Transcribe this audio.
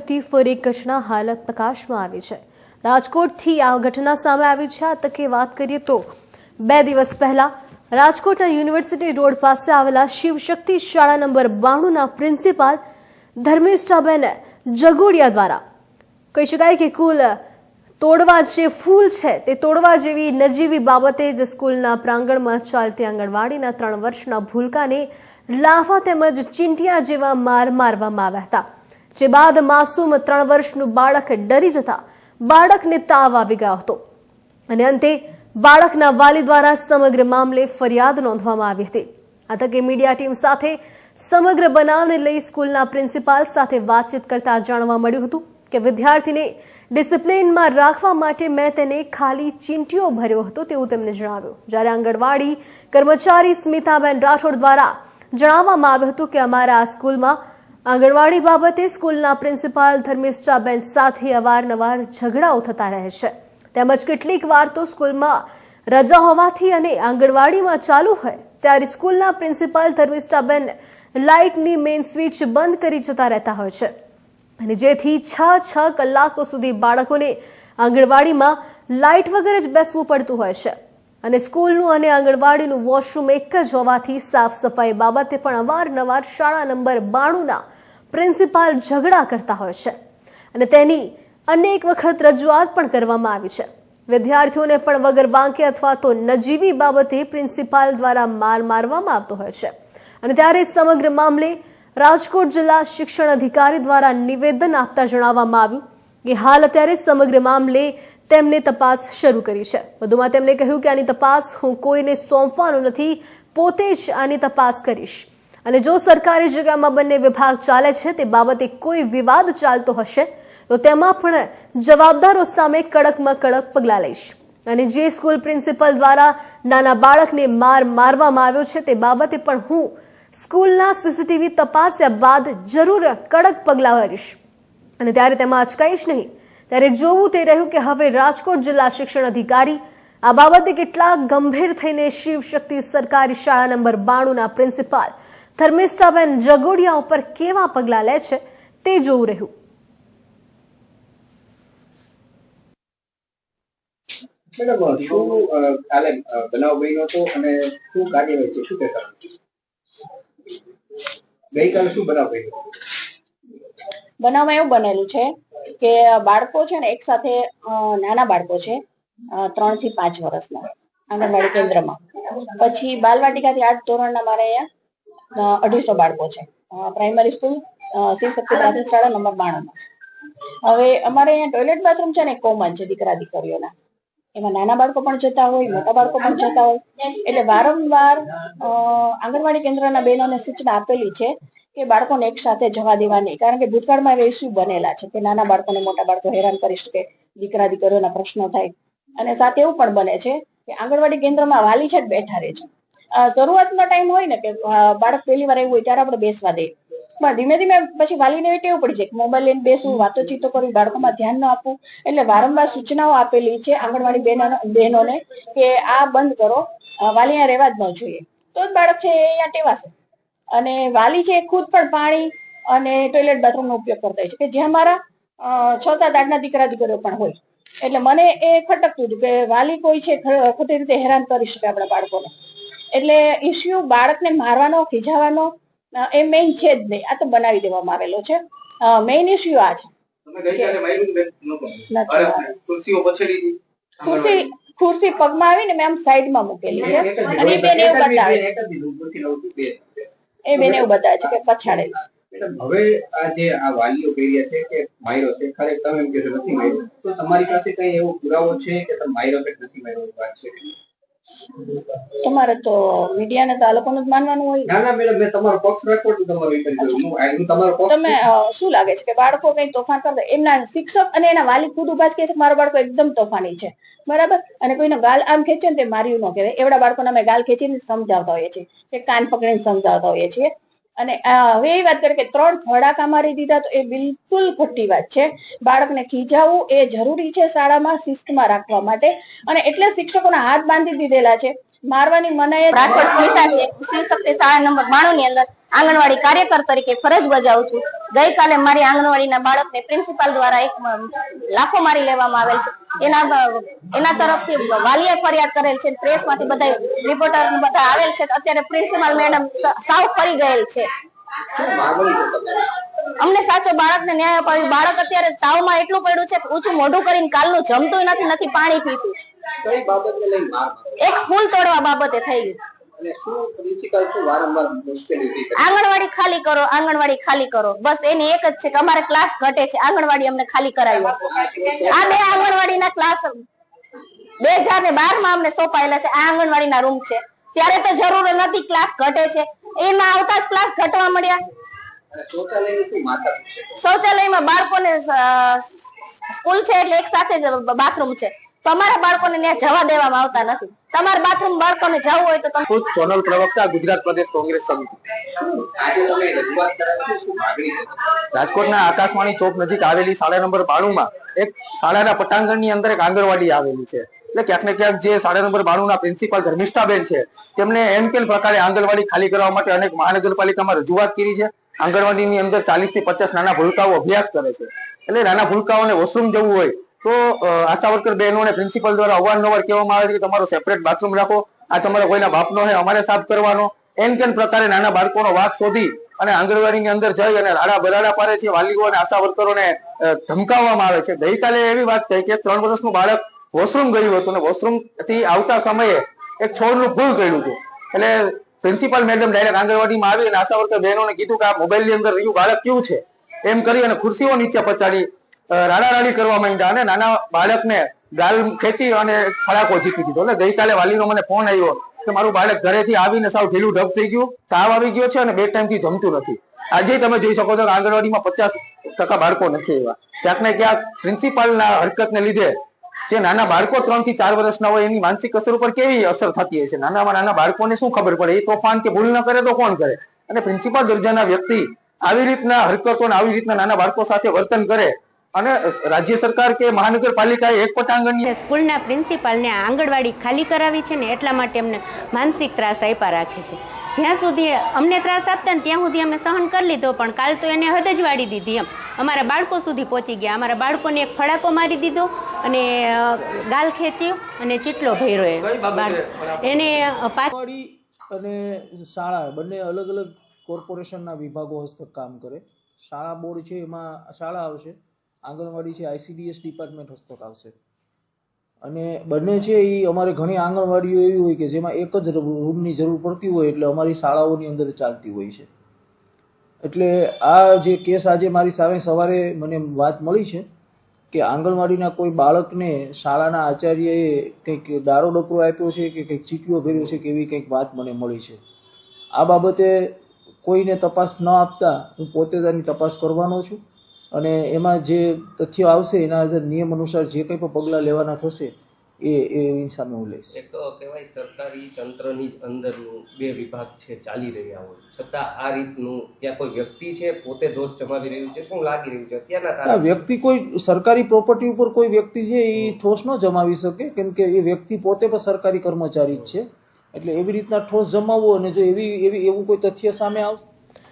લગતી ફરી એક ઘટના હાલ પ્રકાશમાં આવી છે। રાજકોટથી આ ઘટના સામે આવી છે। આ તકે વાત કરીએ તો 2 દિવસ પહેલા રાજકોટના યુનિવર્સિટી રોડ પાસે આવેલા શિવશક્તિ શાળા નંબર 92ના પ્રિન્સિપાલ ધર્મિષ્ઠાબેન જગોડિયા દ્વારા કહી શકાય કે કુલ તોડવા જે ફૂલ છે તે તોડવા જેવી નજીવી બાબતે જ સ્કૂલના પ્રાંગણમાં ચાલતી આંગણવાડીના 3 વર્ષના ભૂલકાને લાફા તેમજ ચીંટિયા જેવા માર મારવામાં આવ્યા હતા, જે બાદ માસૂમ 3 વર્ષનું બાળક ડરી જતા બાળકને તાવ આવી ગયો હતો અને અંતે બાળકના વાલી દ્વારા સમગ્ર મામલે ફરિયાદ નોંધવામાં આવી હતી। આ તકે મીડિયા ટીમ સાથે સમગ્ર બનાવને લઈ સ્કૂલના પ્રિન્સિપાલ સાથે વાતચીત કરતા જાણવા મળ્યું હતું કે વિદ્યાર્થીને ડિસિપ્લિનમાં રાખવા માટે મેં તેને ખાલી ચીંટીઓ ભર્યો હતો તેવું તેમણે જણાવ્યું। જ્યારે આંગણવાડી કર્મચારી સ્મિતાબેન રાઠોડ દ્વારા જણાવવામાં આવ્યું હતું કે અમારા આ સ્કૂલમાં આંગણવાડી બાબતે સ્કૂલના પ્રિન્સિપાલ ધર્મિષ્ઠાબેન સાથે અવારનવાર ઝઘડાઓ થતા રહે છે, તેમજ કેટલીક વાર તો સ્કૂલમાં રજા હોવાથી અને આંગણવાડીમાં ચાલુ હોય ત્યારે સ્કૂલના પ્રિન્સિપાલ ધર્મિષ્ઠાબેન લાઇટની મેઇન સ્વિચ બંધ કરી જતા રહેતા હોય છે અને જેથી 6 કલાકો સુધી બાળકોને આંગણવાડીમાં લાઇટ વગર જ બેસવું પડતું હોય છે અને સ્કૂલનું અને આંગણવાડીનું વોશરૂમ એક જ હોવાથી સાફ સફાઈ બાબતે પણ અવારનવાર શાળા નંબર 92ના પ્રિન્સિપાલ ઝઘડા કરતા હોય છે અને તેની અનેક વખત રજૂઆત પણ કરવામાં આવી છે। વિદ્યાર્થીઓને પણ વગર વાંકે અથવા તો નજીવી બાબતે પ્રિન્સિપાલ દ્વારા માર મારવામાં આવતો હોય છે અને ત્યારે સમગ્ર મામલે રાજકોટ જિલ્લા શિક્ષણ અધિકારી દ્વારા નિવેદન આપતા જણાવવામાં આવ્યું કે હાલ અત્યારે સમગ્ર મામલે તેમને તપાસ શરૂ કરી છે। વધુમાં તેમણે કહ્યું કે આની તપાસ હું કોઈને સોંપવાનો નથી, પોતે જ આની તપાસ કરીશ અને જો સરકારી જગ્યામાં બંને વિભાગ ચાલે છે તે બાબતે કોઈ વિવાદ ચાલતો હશે તો તેમાં પણ જવાબદારો સામે કડકમાં કડક પગલાં લઈશ અને જે સ્કૂલ પ્રિન્સિપલ દ્વારા નાના બાળકને મારવામાં આવ્યો છે તે બાબતે પણ હું સ્કૂલના સીસીટીવી તપાસ્યા બાદ જરૂર કડક પગલાં ભરીશ અને ત્યારે તેમાં અચકાઈશ નહીં। ત્યારે જોવું તે રહ્યું કે હવે રાજકોટ જિલ્લા શિક્ષણ અધિકારી આ બાબતે કેટલા ગંભીર થઈને શિવશક્તિ સરકારી શાળા નંબર 92ના પ્રિન્સિપાલ ધર્મિષ્ઠાબેન જગોડિયા ઉપર કેવા પગલાં લે છે તે જોવું રહ્યું। મેડમ, શું કાલે બનાવ બન્યો હતો અને શું કાર્યવાહી છે, શું કહેશો? ગઈકાલે શું બનાવ બન્યો? બનાવમાં એવું બનેલું છે કે બાળકો છે ને એક સાથે નાના બાળકો છે 3 થી 5 વર્ષના આંગણવાડી કેન્દ્રમાં, પછી બાલવાટિકાથી 8 ધોરણના મારે અહીંયા 250 બાળકો છે પ્રાઇમરી સ્કૂલ શિવશક્તિ પ્રાથમિક શાળા નંબર 92માં। હવે અમારે અહીંયા ટોયલેટ બાથરૂમ છે ને કોમન છે દીકરા દીકરીઓના, એમાં નાના બાળકો પણ જતા હોય, મોટા બાળકો પણ જતા હોય, એટલે વારંવાર આંગણવાડી કેન્દ્રના બહેનોને સૂચના આપેલી છે કે બાળકોને એક સાથે જવા દેવા નહીં, કારણ કે ભૂતકાળમાં ઇસ્યુ બનેલા છે કે નાના બાળકોને મોટા બાળકો હેરાન કરી શકે, દીકરા દીકરીઓના પ્રશ્નો થાય અને સાથે એવું પણ બને છે કે આંગણવાડી કેન્દ્રમાં વાલી છે બેઠા રહે છે। શરૂઆતનો ટાઈમ હોય ને કે બાળક પહેલી વાર આવ્યું હોય ત્યારે આપણે બેસવા દઈએ, પણ ધીમે ધીમે પછી વાલીને એવી ટેવ પડી જાય કે મોબાઈલ લઈને બેસવું, વાતોચીતો કરવી, બાળકોમાં ધ્યાન ન આપવું, એટલે વારંવાર સૂચનાઓ આપેલી છે આંગણવાડી બહેનોને કે આ બંધ કરો, વાલી અહીંયા રહેવા જ ન જોઈએ, તો જ બાળક છે અહીંયા ટેવાશે। અને વાલી છે ખુદ પણ પાણી અને ટોયલેટ બાથરૂમનો ઉપયોગ કરતા હોય છે કે જ્યાં મારા 6, 7, 8ના દીકરા દીકરીઓ પણ હોય, એટલે મને એ ખટકતું હતું કે વાલી કોઈ છે ખોટી રીતે હેરાન કરી શકે આપણા બાળકોને, એટલે ઇસ્યુ બાળકને મારવાનો ખીજાવાનો એ મેઇન છે જ નહીં, આ તો બનાવી દેવામાં આવેલો છે। મેઇન ઇસ્યુ આ છે। ખુરશી પગમાં આવીને મેં આમ સાઈડમાં મૂકેલી છે અને એ બેન એવું બતાવે છે કે પછાડેલી। હવે આ જે આ વાલીઓ કહી રહ્યા છે કે માર્યો છે, ખરેખર તમે એમ કહો છો નથી માર્યો, તો તમારી પાસે કઈ એવો પુરાવો છે કે તમે માર્યો કે નથી માર્યો વાત છે? તમારે તો મીડિયાને તો આ લોકોનું જ માનવાનું હોય। ના મેડમ, મેં તમારો પક્ષ રાખો તો તમારો હું તમારો પક્ષ। તમે શું લાગે છે કે બાળકો કઈ તોફાન કરતા, એમના શિક્ષક અને એના વાલી ખુદ ઉભા કહે છે કે મારો બાળકો એકદમ તોફાની છે, બરાબર, અને કોઈનો ગાલ આમ ખેંચે ને તે માર્યું ન કહેવાય, એવડા બાળકોને અમે ગાલ ખેંચીને સમજાવતા હોઈએ છીએ કે કાન પકડીને સમજાવતા હોઈએ છીએ। અને હવે એ વાત કરીએ કે 3 ફડાકા મારી દીધા તો એ બિલકુલ ખોટી વાત છે। બાળકને ખીજાવવું એ જરૂરી છે શાળામાં શિસ્તમાં રાખવા માટે, અને એટલે શિક્ષકોના હાથ બાંધી દીધેલા છે, મારવાની મનાઈ। રાજકોટ સ્મિતા છે, શિવશક્તિ શાળા નંબર 92 ની અંદર આંગણવાડી કાર્યકર તરીકે ફરજ બજાવું છું. ગઈકાલે મારી આંગણવાડીના બાળકને પ્રિન્સિપાલ દ્વારા એક લાફો મારી લેવામાં આવેલ છે. એના તરફથી વાલીએ ફરિયાદ કરેલ છે, પ્રેસમાંથી બધા રિપોર્ટર બધા આવેલ છે. અત્યારે પ્રિન્સિપાલ મેડમ સાવ ફરી ગયેલ છે. અમને સાચો બાળકને ન્યાય અપાવી. બાળક અત્યારે તાવમાં એટલું પડ્યું છે કે ઊંચું મોઢું કરીને કાલનું જમતું નથી પાણી પીતું. કઈ બાબતને લઈને માર એક ફૂલ તોડવા બાબતે થઈ ગયું. અને શું પ્રિન્સિપાલ શું વારંવાર મુશ્કેલી ઉભી કરે? આંગણવાડી ખાલી કરો, આંગણવાડી ખાલી કરો, બસ એની એક જ છે કે અમારે ક્લાસ ઘટે છે, આંગણવાડી અમને ખાલી કરાવી. આ બે આંગણવાડીના ક્લાસ 2012 માં અમને સોંપાયેલા છે. આ આંગણવાડીના રૂમ છે. ત્યારે તો જરૂર નથી, ક્લાસ ઘટે છે. એમાં આવતા જ ક્લાસ ઘટવા મળ્યા. અને શૌચાલયની શું માથાકૂટ છે? શૌચાલયમાં બાળકોને સ્કૂલ છે એટલે એક સાથે જ બાથરૂમ છે, તો અમારા બાળકોને ત્યાં જવા દેવામાં આવતા નથી. તમારા બાથરૂમ બાળકોને જવું હોય તો તમે. ચોનલ પ્રવક્તા, ગુજરાત પ્રદેશ કોંગ્રેસ સમિતિ. આજે તમે રજૂઆત કરાવી, શું માગણી છે? રાજકોટના આકાશવાણી ચોક નજીક આવેલી શાળા નંબર 92 માં એક શાળાના પટાંગણની અંદર એક આંગણવાડી આવેલી છે. એટલે ક્યાંક ને ક્યાંક જે શાળા નંબર 92 ના પ્રિન્સિપાલ ધર્મિષ્ઠાબેન છે, તેમને એમ કેમ પ્રકારે આંગણવાડી ખાલી કરવા માટે અનેક મહાનગરપાલિકામાં રજૂઆત કરી છે. આંગણવાડીની અંદર 40 થી 50 નાના ભૂલકાઓ અભ્યાસ કરે છે. એટલે નાના ભૂલકાઓને વોશરૂમ જવું હોય તો આશા વર્કર બહેનોને પ્રિન્સિપલ દ્વારા અવારનવાર કહેવામાં આવે છે કે તમારો સેપરેટ બાથરૂમ રાખો, આ તમારા કોઈના બાપનો છે, અમારે સાફ કરવાનો. એમ કેમ પ્રકારે નાના બાળકોનો વાક શોધી અને આંગણવાડીની અંદર જઈ અને રાડા બરાડા પાડે છે. વાલીઓ અને આશા વર્કરોને ધમકાવવામાં આવે છે. ગઈકાલે એવી વાત થઈ કે 3 વર્ષનું બાળક વોશરૂમ ગયું હતું અને વોશરૂમ થી આવતા સમયે એક છોડનું ફૂલ કર્યું હતું. એટલે પ્રિન્સિપલ મેડમ ડાયરેક્ટ આંગણવાડીમાં આવી અને આશા વર્કર બહેનોને કીધું કે આ મોબાઈલની અંદર રહ્યું બાળક કેવું છે એમ કરી અને ખુરશીઓ નીચે પચાડી રાડારાડી કરવા માંડ્યા અને નાના બાળકને ગાલ ખેંચી અને ફડાકો ઝીકી દીધો. એટલે ગઈકાલે વાલીનો મને ફોન આવ્યો કે મારું બાળક ઘરેથી આવીને સાવ ઢીલું ઢબ થઈ ગયું, તાવ આવી ગયો છે અને 2 ટાઈમથી જમતું નથી. આજે તમે જોઈ શકો છો કે આંગણવાડીમાં 50% બાળકો નથી આવ્યા. ક્યાંક ને ક્યાંક પ્રિન્સિપાલના હરકતને લીધે જે નાના બાળકો 3 થી 4 વર્ષના હોય એની માનસિક અસર ઉપર કેવી અસર થતી હશે. નાના બાળકોને શું ખબર પડે? એ તોફાન કે ભૂલ ન કરે તો કોણ કરે? અને પ્રિન્સિપાલ દરજાના વ્યક્તિ આવી રીતના હરકતો અને આવી રીતના નાના બાળકો સાથે વર્તન કરે અને રાજ્ય સરકાર કે મહાનગરપાલિકાએ એક પટાંગણની સ્કૂલના પ્રિન્સિપાલને આંગણવાડી ખાલી કરાવી છે ને એટલા માટે અમને માનસિક ત્રાસ આપ્યા રાખે છે. જ્યાં સુધી અમને ત્રાસ આપતા ને ત્યાં સુધી અમે સહન કરી લીધો, પણ કાલ તો એને હદ જ વાળી દીધી. અમારા બાળકો સુધી પહોંચી ગયા. અમારા બાળકોને એક ફડાકો મારી દીધો અને ગાલ ખેંચ્યો અને ચીટલો ભર્યો એને. આંગણવાડી અને શાળા બંને અલગ અલગ કોર્પોરેશનના વિભાગો હસ્તક કામ કરે. શાળા બોર્ડ છે એમાં શાળા આવશે, આંગણવાડી છે ICDS ડિપાર્ટમેન્ટ હસ્તક આવશે. અને બંને છે એ અમારે ઘણી આંગણવાડીઓ એવી હોય કે જેમાં એક જ રૂમની જરૂર પડતી હોય એટલે અમારી શાળાઓની અંદર ચાલતી હોય છે. એટલે આ જે કેસ આજે મારી સામે સવારે મને વાત મળી છે કે આંગણવાડીના કોઈ બાળકને શાળાના આચાર્યએ કંઈક દારો ડપરો આપ્યો છે કે કંઈક ચીટીઓ ભર્યો છે કે એવી કંઈક વાત મને મળી છે. આ બાબતે કોઈને તપાસ ન આપતા હું પોતે તેની તપાસ કરવાનો છું અને એમાં જે તથ્યો આવશે એના આધારે નિયમ અનુસાર જે કંઈ પણ પગલાં લેવાના થશે એની સામે હું લઈશ. એક કહેવાય સરકારી તંત્રની અંદરનું 2 વિભાગ છે ચાલી રહ્યા હોય છતાં આ રીતનું ત્યાં કોઈ વ્યક્તિ છે પોતે દોષ જમાવી રહ્યું છે, શું લાગી રહ્યું છે અત્યારના વ્યક્તિ કોઈ સરકારી પ્રોપર્ટી ઉપર કોઈ વ્યક્તિ છે એ ઠોસ ન જમાવી શકે, કેમ કે એ વ્યક્તિ પોતે પણ સરકારી કર્મચારી જ છે. એટલે એવી રીતના ઠોસ જમાવવો અને જો એવું કોઈ તથ્ય સામે આવશે